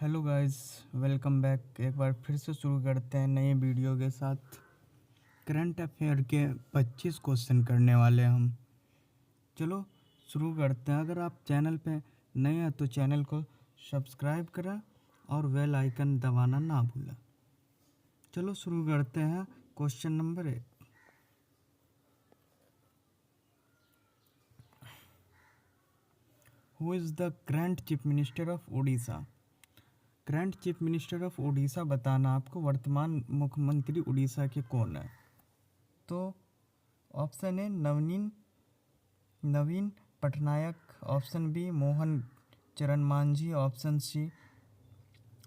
Hello guys, welcome back. एक बार फिर से शुरू करते हैं नए वीडियो के साथ। करंट अफेयर के 25 क्वेश्चन करने वाले हैं हम। चलो शुरू करते हैं। अगर आप चैनल पे नए हैं तो चैनल को सब्सक्राइब करें और बेल आइकन दबाना ना भूलें। चलो शुरू करते हैं। Question number 1। Who is the current chief minister of Orissa? Current chief minister of Orissa बताना आपको वर्तमान मुख्यमंत्री उड़ीसा के कौन है। तो option A Naveen Patnaik, option B Mohan Charan Majhi, option C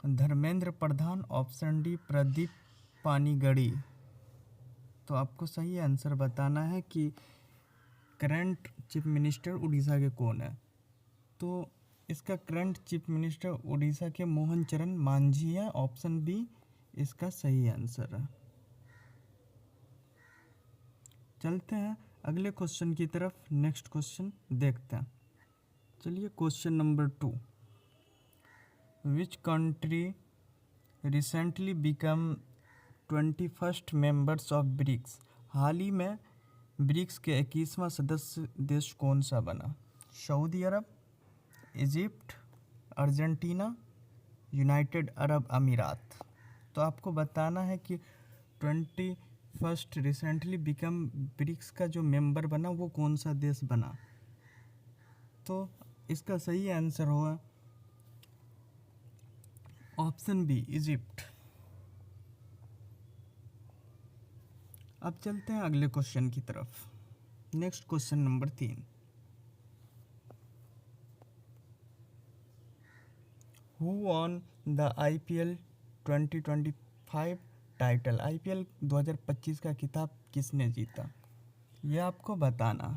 Dharmendra Pradhan, option D Pradeep Panigrahi. तो आपको सही आंसर बताना है कि करंट चीफ मिनिस्टर उड़ीसा के कौन है। तो इसका करंट चीफ मिनिस्टर उड़ीसा के मोहन चरण मांझी है। ऑप्शन बी इसका सही आंसर है। चलते हैं अगले क्वेश्चन की तरफ। नेक्स्ट क्वेश्चन देखते हैं। चलिए question number 2। Which country recently become 21st members of BRICS? हाल ही में ब्रिक्स के 21वां सदस्य देश कौन सा बना? Saudi Arab, Egypt, Argentina, United Arab Emirates. तो आपको बताना है कि 21st रिसेंटली बिकम ब्रिक्स का जो मेंबर बना वो कौन सा देश बना। तो इसका सही आंसर होगा ऑप्शन बी इजिप्ट। अब चलते हैं अगले क्वेश्चन की तरफ। Next question number 3। Who won the IPL 2025 title? IPL 2025 का खिताब किसने जीता, यह आपको बताना।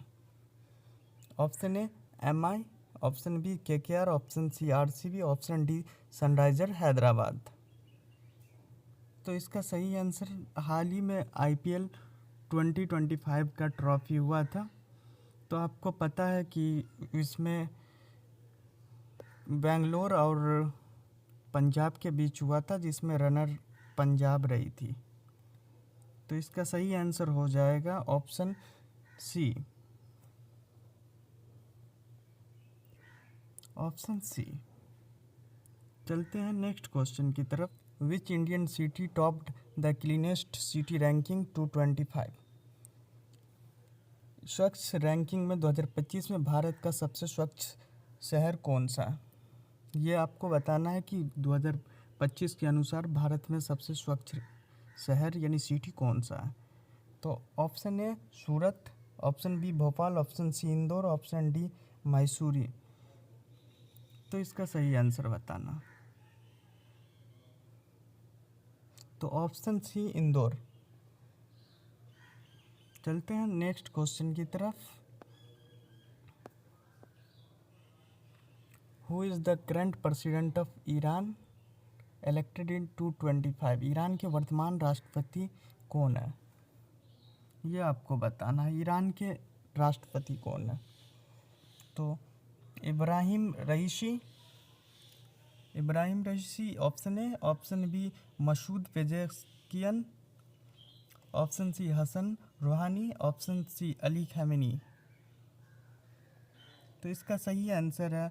Option A MI, option B KKR, option C RCB, option D Sunrisers Hyderabad. तो इसका सही आंसर, हाल ही में IPL 2025 का ट्रॉफी हुआ था। तो आपको पता है कि इसमें बेंगलोर और पंजाब के बीच हुआ था, जिसमें रनर पंजाब रही थी। तो इसका सही आंसर हो जाएगा ऑप्शन सी, ऑप्शन सी। चलते हैं नेक्स्ट क्वेश्चन की तरफ। Which Indian city topped the cleanest city ranking 225? स्वच्छ रैंकिंग में 2025 में भारत का सबसे स्वच्छ शहर कौन सा? ये आपको बताना है कि 2025 के अनुसार भारत में सबसे स्वच्छ शहर यानी सिटी कौन सा है। तो option A Surat, option B Bhopal, option C Indore, option D Mussoorie. तो इसका सही आंसर बताना। तो ऑप्शन सी इंदौर। चलते हैं नेक्स्ट क्वेश्चन की तरफ। Who is the current president of Iran elected in 2025? Iran के वर्तमान राष्ट्रपति कौन है, ये आपको बताना है। ईरान के राष्ट्रपति कौन है? तो Ebrahim Raisi, option A, option B Masoud Pezeshkian, option C Hassan Rouhani, option C Ali Khamenei. तो इसका सही आंसर है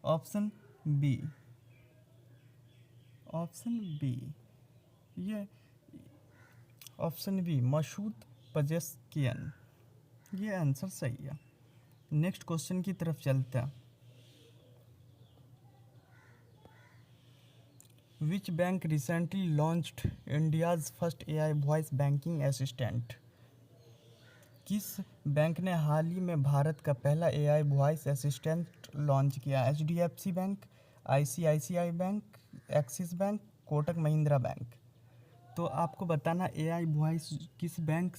ऑप्शन बी, ऑप्शन बी। ये ऑप्शन बी मसूद पेजेस्कियन, ये आंसर सही है। नेक्स्ट क्वेश्चन की तरफ चलते हैं। Which bank recently launched India's first AI voice banking assistant? किस बैंक ने हाल ही में भारत का पहला AI वॉइस असिस्टेंट लॉन्च किया? HDFC bank, ICICI bank, axis bank, Kotak Mahindra bank. तो आपको बताना AI वॉइस किस बैंक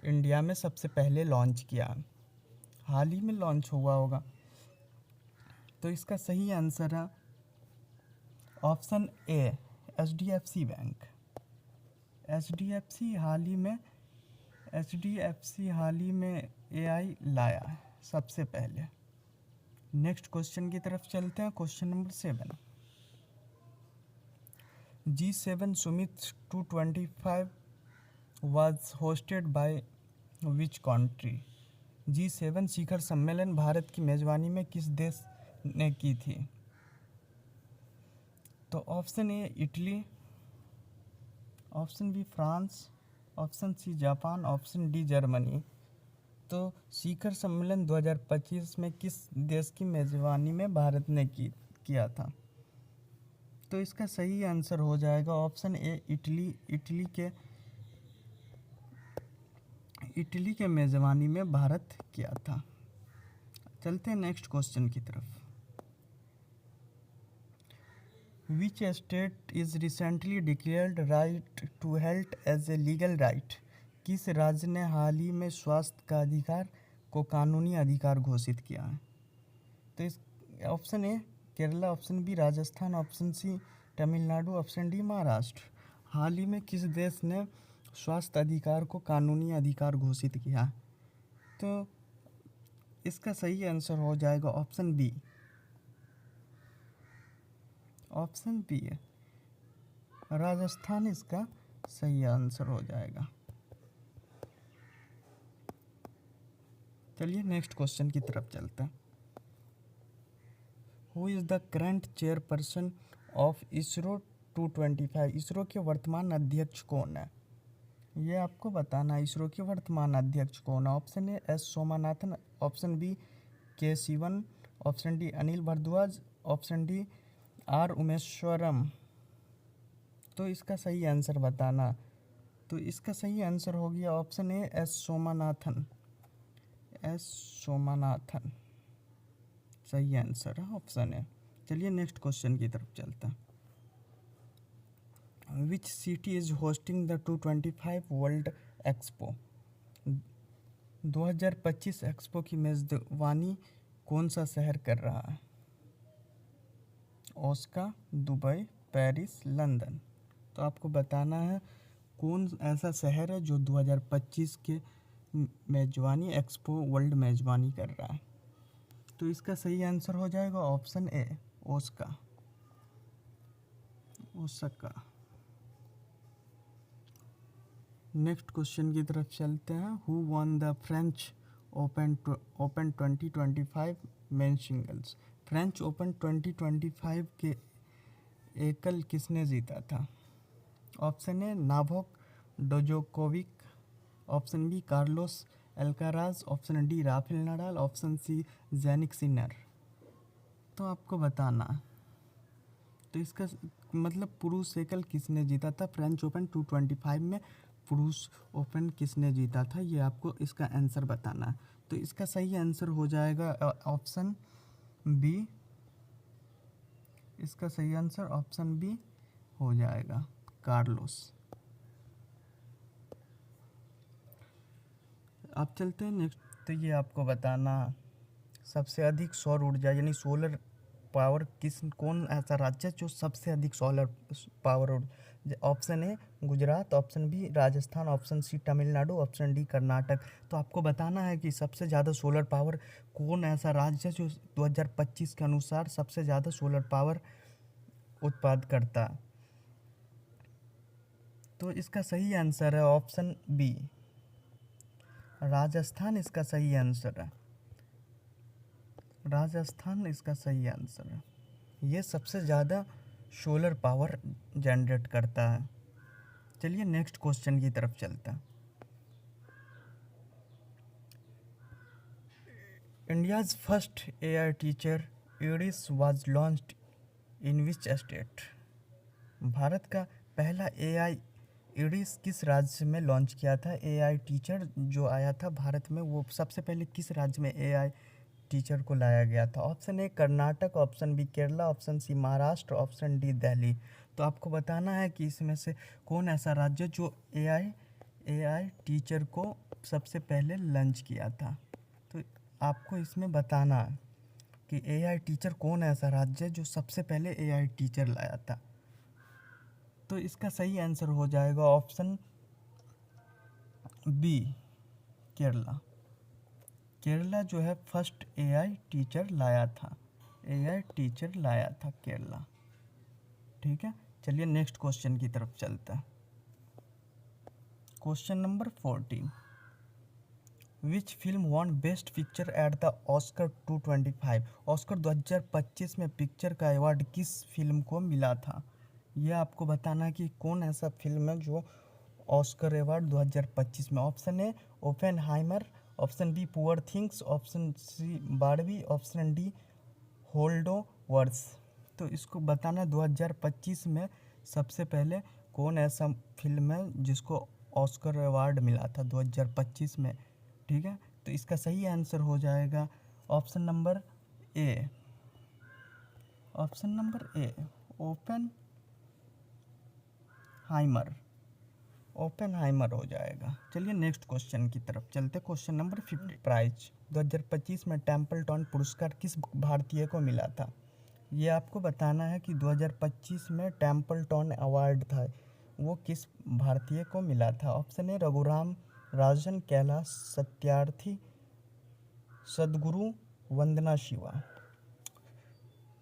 इंडिया में सबसे पहले लॉन्च किया, हाल ही में लॉन्च हुआ होगा। तो इसका सही आंसर है ऑप्शन ए HDFC बैंक। HDFC हाल ही में AI लाया है सबसे पहले। नेक्स्ट क्वेश्चन की तरफ चलते हैं। Question number 7। G7 Summit 225 was hosted by which country? G7 शिखर सम्मेलन भारत की मेजबानी में किस देश ने की थी? तो option A Italy, option B France, option C Japan, option D Germany. तो शिखर सम्मेलन 2025 में किस देश की मेजबानी में भारत ने किया था? तो इसका सही आंसर हो जाएगा ऑप्शन ए इटली। इटली के मेजबानी में भारत किया था। चलते हैं नेक्स्ट क्वेश्चन की तरफ। Which state is recently declared right to health as a legal right? किस राज्य ने हाल ही में स्वास्थ्य का अधिकार को कानूनी अधिकार घोषित किया है? तो इस option A Kerala, option B Rajasthan, option C Tamil Nadu, option D Maharashtra. हाल ही में किस देश ने स्वास्थ्य अधिकार को कानूनी अधिकार घोषित किया? तो इसका सही आंसर हो जाएगा ऑप्शन बी। ऑप्शन बी है राजस्थान, इसका सही आंसर हो जाएगा। चलिए नेक्स्ट क्वेश्चन की तरफ चलते हैं। Who is the current chairperson of ISRO 225? ISRO के वर्तमान अध्यक्ष कौन है? ये आपको बताना है इसरो के वर्तमान अध्यक्ष कौन है। Option A S Somanathan, option B K Sivan, option D Anil Bhardwaj, option D R Umeshwaram. तो इसका सही आंसर बताना। तो इसका सही आंसर हो गया option A S Somanathan. S Somanathan सही आंसर है ऑप्शन ए। चलिए नेक्स्ट क्वेश्चन की तरफ चलते हैं। Which city is hosting the 225 world expo? 2025 expo की मेजबानी कौन सा शहर कर रहा है? Oska, Dubai, Paris, London. तो आपको बताना है कौन ऐसा शहर है जो 2025 के मेजबानी एक्सपो वर्ल्ड मेजबानी कर रहा है। तो इसका सही आंसर हो जाएगा option A Osaka, Osaka. Next question की तरफ चलते हैं। Who won the French Open 2025 men singles? French Open 2025 के एकल किसने जीता था? Option A Novak Djokovic, option B Carlos Alcaraz, option D Rafael Nadal, option C Jannik Sinner. तो आपको बताना। तो इसका मतलब पुरुष एकल किसने जीता था? फ्रेंच ओपन 225 में पुरुष ओपन किसने जीता था, ये आपको इसका आंसर बताना है। तो इसका सही आंसर हो जाएगा ऑप्शन बी। इसका सही आंसर ऑप्शन बी हो जाएगा कार्लोस। आप चलते हैं नेक्स्ट। तो ये आपको बताना सबसे अधिक सौर ऊर्जा यानी सोलर पावर कौन ऐसा राज्य है जो सबसे अधिक solar power? Option A Gujarat, option B Rajasthan, option C Tamil Nadu, option D Karnataka. तो आपको बताना है कि सबसे ज़्यादा सोलर पावर कौन ऐसा राज्य है जो 2025 के अनुसार सबसे ज़्यादा सोलर पावर उत्पाद करता है। तो इसका सही आंसर है ऑप्शन बी राजस्थान। इसका सही आंसर है राजस्थान, इसका सही आंसर है। ये सबसे ज़्यादा सोलर पावर जनरेट करता है। चलिए नेक्स्ट क्वेश्चन की तरफ चलता है। India's first AI teacher Iris was launched in which state? भारत का पहला एआई ईडिस किस राज्य में लॉन्च किया था? एआई टीचर जो आया था भारत में वो सबसे पहले किस राज्य में एआई टीचर को लाया गया था? Option A Karnataka, option B Kerala, option C Maharashtra, option D Delhi. तो आपको बताना है कि इसमें से कौन ऐसा राज्य जो एआई टीचर को सबसे पहले लॉन्च किया था। तो आपको इसमें बताना कि एआई टीचर कौन ऐसा राज्य है जो सबसे पहले एआई टीचर लाया था। तो इसका सही आंसर हो जाएगा ऑप्शन बी केरला। केरला जो है फर्स्ट एआई टीचर लाया था। एआई टीचर लाया था केरला। ठीक है, चलिए नेक्स्ट क्वेश्चन की तरफ चलते हैं। Question number 14, which film won best picture at the Oscar 225? Oscar 2025 में पिक्चर का अवार्ड किस फिल्म को मिला था? यह आपको बताना है कि कौन ऐसा फिल्म है जो ऑस्कर अवार्ड 2025 में। Option A Oppenheimer, option B Poor Things, option C Barbie, option D Holdovers. तो इसको बताना 2025 में सबसे पहले कौन ऐसा फिल्म है जिसको ऑस्कर अवार्ड मिला था 2025 में, ठीक है। तो इसका सही आंसर हो जाएगा option number A, option number A Oppenheimer, Oppenheimer हो जाएगा। चलिए नेक्स्ट क्वेश्चन की तरफ चलते। क्वेश्चन नंबर 50, प्राइज 2025 में टेम्पल्टन पुरस्कार किस भारतीय को मिला था? ये आपको बताना है कि 2025 में टेम्पल्टन अवार्ड था, वो किस भारतीय को मिला था। ऑप्शन ए रघुराम राजन, कैलाश सत्यार्थी, सदगुरु, वंदना शिवा।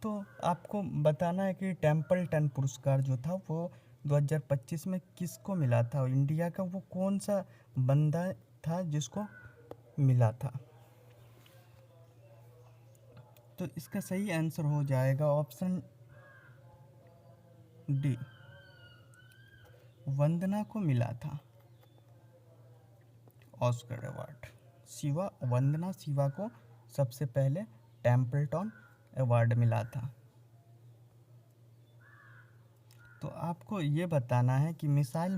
तो आपको बताना है कि टेम्पल्टन पुरस्कार जो था वो 2025 में किसको मिला था, इंडिया का वो कौन सा बंदा था जिसको मिला था। तो इसका सही आंसर हो जाएगा ऑप्शन डी, वंदना को मिला था ऑस्कर अवार्ड। शिवा, वंदना शिवा को सबसे पहले टेम्पल्टन अवार्ड मिला था। तो आपको ये बताना है कि मिसाइल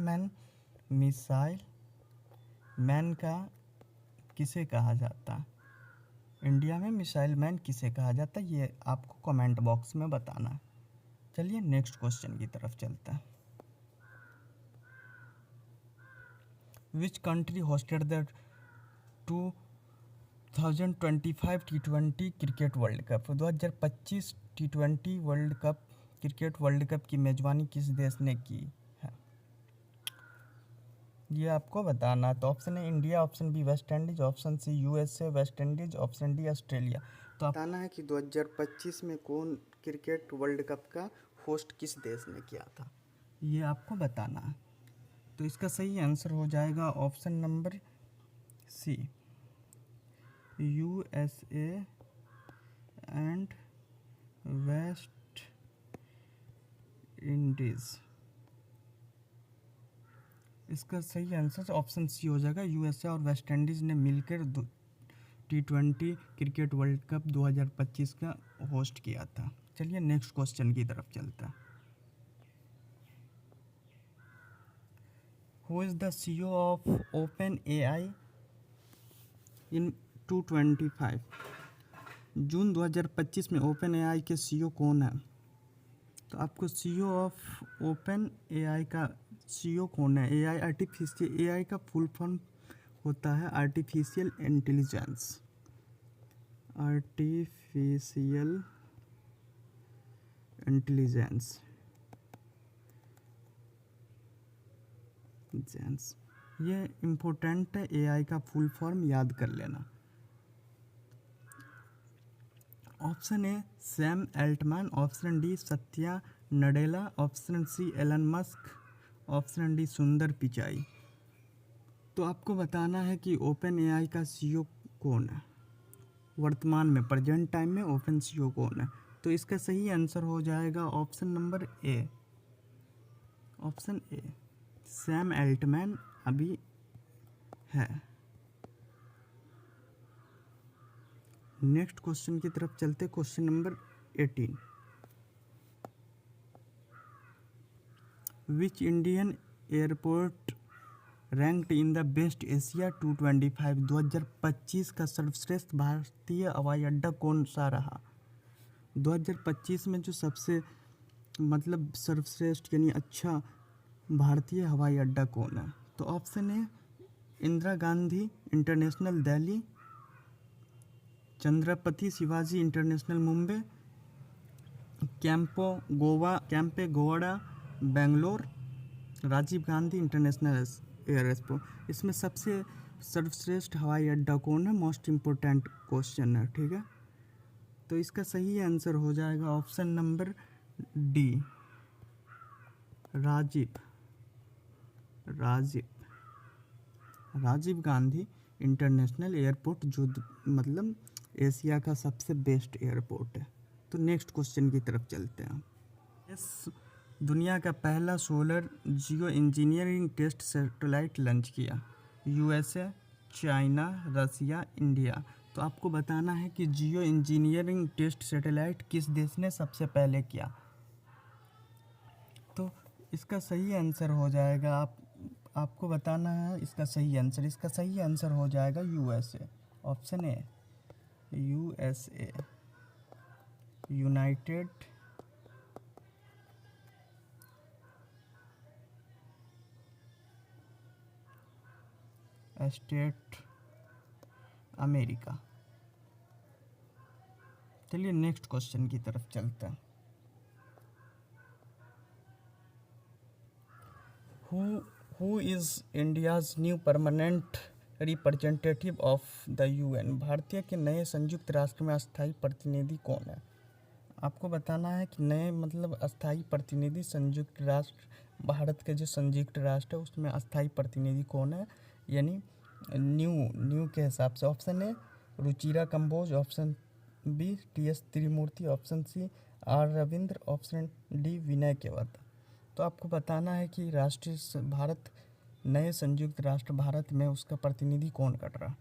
मैन का किसे कहा जाता है, इंडिया में मिसाइल मैन किसे कहा जाता है, ये आपको कमेंट बॉक्स में बताना है। चलिए नेक्स्ट क्वेश्चन की तरफ चलता है। Which country hosted the 2025 T20 cricket world cup? 2025 T20 world cup cricket world cup की मेजबानी किस देश ने की है, ये आपको बताना। तो option A India, option B West Indies, option C USA, West Indies, option D Australia. तो आप बताना है कि 2025 में कौन क्रिकेट वर्ल्ड कप का होस्ट किस देश ने किया था, ये आपको बताना है। तो इसका सही आंसर हो जाएगा option number C, USA and West Indies. इसका सही आंसर ऑप्शन सी हो जाएगा, यूएसए और वेस्ट इंडीज़ ने मिलकर T20 क्रिकेट वर्ल्ड कप 2025 का होस्ट किया था। चलिए नेक्स्ट क्वेश्चन की तरफ चलता है। Who is the CEO of OpenAI इन 2025? जून 2025 में OpenAI के CEO कौन है? तो आपको CEO ऑफ OpenAI का CEO कौन है? AI आर्टिफिशियल, AI का फुल फॉर्म होता है आर्टिफिशियल इंटेलिजेंस, आर्टिफिशियल इंटेलिजेंस। ये इम्पोर्टेंट है, AI का फुल फॉर्म याद कर लेना। Option A Sam Altman, option D Satya Nadella, option C Elon Musk, option D Sundar Pichai. तो आपको बताना है कि OpenAI का CEO कौन है, वर्तमान में प्रेजेंट टाइम में ओपन CEO कौन है। तो इसका सही आंसर हो जाएगा option number A, option A Sam Altman अभी है। नेक्स्ट क्वेश्चन की तरफ चलते। Question number 18, which Indian airport ranked in the best Asia 225? 2025 का सर्वश्रेष्ठ भारतीय हवाई अड्डा कौन सा रहा? 2025 में जो सबसे मतलब सर्वश्रेष्ठ यानी अच्छा भारतीय हवाई अड्डा कौन है? तो option A Indira Gandhi international Delhi, Chandrapati Shivaji international Mumbai, Kempe Gowda Bangalore, Rajiv Gandhi international airport. इसमें सबसे सर्वश्रेष्ठ हवाई अड्डा कौन है, मोस्ट इम्पोर्टेंट क्वेश्चन है, ठीक है। तो इसका सही आंसर हो जाएगा option number D, Rajiv Gandhi international airport, जो मतलब एशिया का सबसे बेस्ट एयरपोर्ट है। तो नेक्स्ट क्वेश्चन की तरफ चलते हैं। इस दुनिया का पहला सोलर जियो इंजीनियरिंग टेस्ट सैटेलाइट लॉन्च किया? यूएसए, चाइना, रसिया, इंडिया। तो आपको बताना है कि जियो इंजीनियरिंग टेस्ट सैटेलाइट किस देश ने सबसे पहले किया। तो इसका सही आंसर हो जाएगा, आपको बताना है इसका सही आंसर। इसका सही आंसर हो जाएगा USA, option A, USA, United state America. चलिए नेक्स्ट क्वेश्चन की तरफ चलते हैं। Who is India's new permanent representative of the UN? भारतीय के नए संयुक्त राष्ट्र में अस्थायी प्रतिनिधि कौन है? आपको बताना है कि नए मतलब अस्थायी प्रतिनिधि संयुक्त राष्ट्र, भारत के जो संयुक्त राष्ट्र है उसमें अस्थायी प्रतिनिधि कौन है, यानी न्यू के हिसाब से। Option A Ruchira Kamboj, option B TS Tirumurti, option C R Ravindra, option D Vinay Kewat. तो आपको बताना है कि राष्ट्रीय भारत, नए संयुक्त राष्ट्र भारत में उसका प्रतिनिधि कौन कर रहा।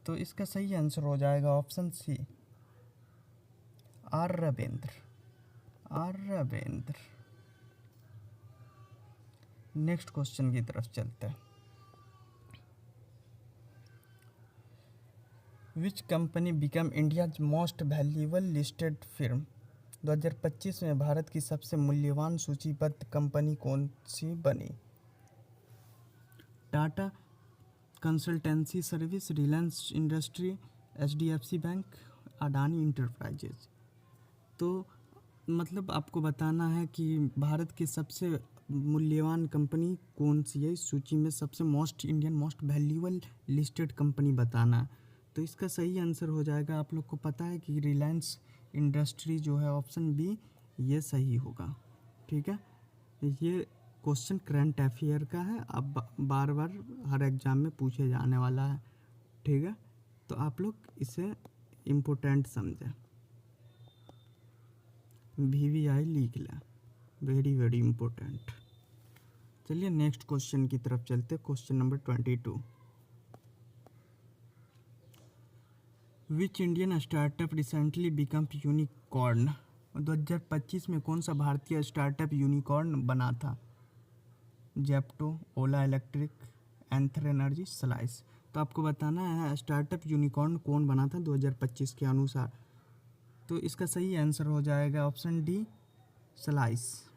तो इसका सही आंसर हो जाएगा option C, R Ravindra. Next question की तरफ चलते हैं। Which company become India's most valuable listed firm? 2025 में भारत की सबसे मूल्यवान सूचीबद्ध कंपनी कौन सी बनी? Tata consultancy service, Reliance industry, HDFC bank, Adani enterprises. तो मतलब आपको बताना है कि भारत की सबसे मूल्यवान कंपनी कौन सी है, इस सूची में सबसे मोस्ट वैल्यूएबल लिस्टेड कंपनी बताना है। तो इसका सही आंसर हो जाएगा, आप लोग को पता है कि रिलायंस इंडस्ट्री जो है, ऑप्शन बी, ये सही होगा। ठीक है, ये क्वेश्चन करंट अफेयर का है, अब बार बार हर एग्ज़ाम में पूछे जाने वाला है। ठीक है, तो आप लोग इसे इम्पोर्टेंट समझें, VVI लिख लें, वेरी इम्पोर्टेंट। चलिए नेक्स्ट क्वेश्चन की तरफ चलते, question number 22। Which Indian startup recently become unicorn? 2025 में कौन सा भारतीय स्टार्टअप यूनिकॉर्न बना था? जेप्टो, ओला इलेक्ट्रिक, एंथर एनर्जी, स्लाइस। तो आपको बताना है स्टार्टअप यूनिकॉर्न कौन बना था 2025 के अनुसार। तो इसका सही आंसर हो जाएगा option D, slice.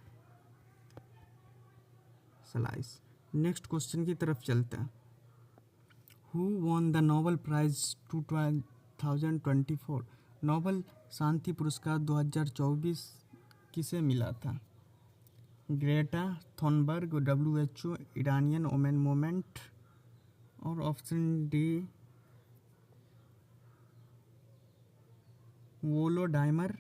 Next question की तरफ चलते हैं। Who won the Nobel prize 2024? Nobel शांति पुरस्कार 2024 किसे मिला था? Greta Thunberg, WHO, Iranian women movement, और ऑप्शन डी वोलोडाइमर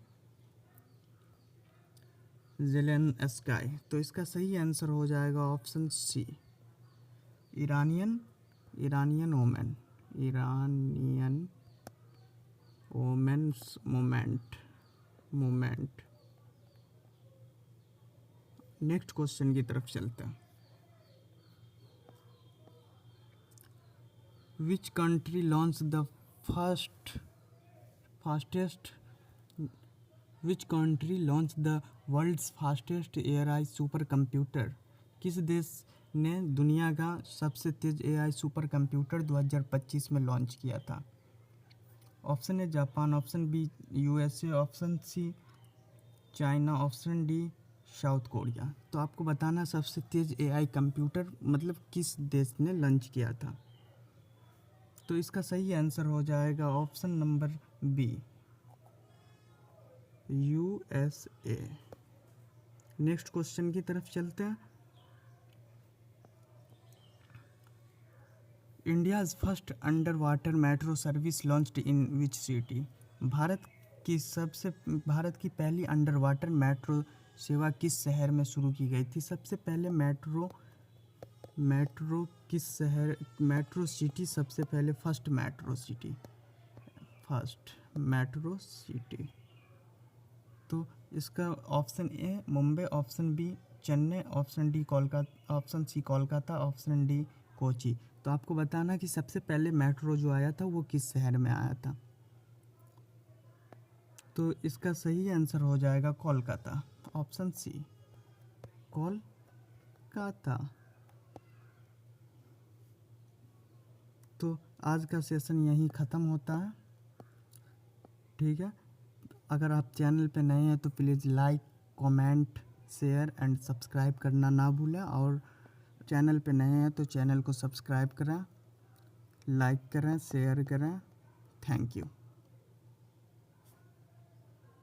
ज़ेलेंस्की। तो इसका सही आंसर हो जाएगा option C, Iranian women's movement. Next question की तरफ चलते हैं। Which country launch the world's fastest AI supercomputer? किस देश ने दुनिया का सबसे तेज AI सुपर कंप्यूटर 2025 में लॉन्च किया था? Option A Japan, option B USA, option C China, option D South Korea. तो आपको बताना सबसे तेज AI कंप्यूटर मतलब किस देश ने लॉन्च किया था। तो इसका सही आंसर हो जाएगा option number B, USA। Next question की तरफ चलते हैं। India's first under water metro service launched in which city? Bharat की पहली अंडर वाटर मेट्रो सेवा किस शहर में शुरू की गई थी? सबसे पहले मेट्रो किस शहर, मेट्रो सिटी सबसे पहले, फर्स्ट मेट्रो सिटी। तो इसका option A Mumbai, option B Chennai, option D Kolkata, option C Kolkata, option D Kochi. तो आपको बताना कि सबसे पहले मेट्रो जो आया था वो किस शहर में आया था। तो इसका सही आंसर हो जाएगा कोलकाता, ऑप्शन सी कोलकाता। तो आज का सेशन यहीं ख़त्म होता है, ठीक है। अगर आप चैनल पे नए हैं तो please like, comment, share and subscribe करना ना भूलें। और चैनल पे नए हैं तो चैनल को सब्सक्राइब करें, लाइक करें, शेयर करें। Thank you.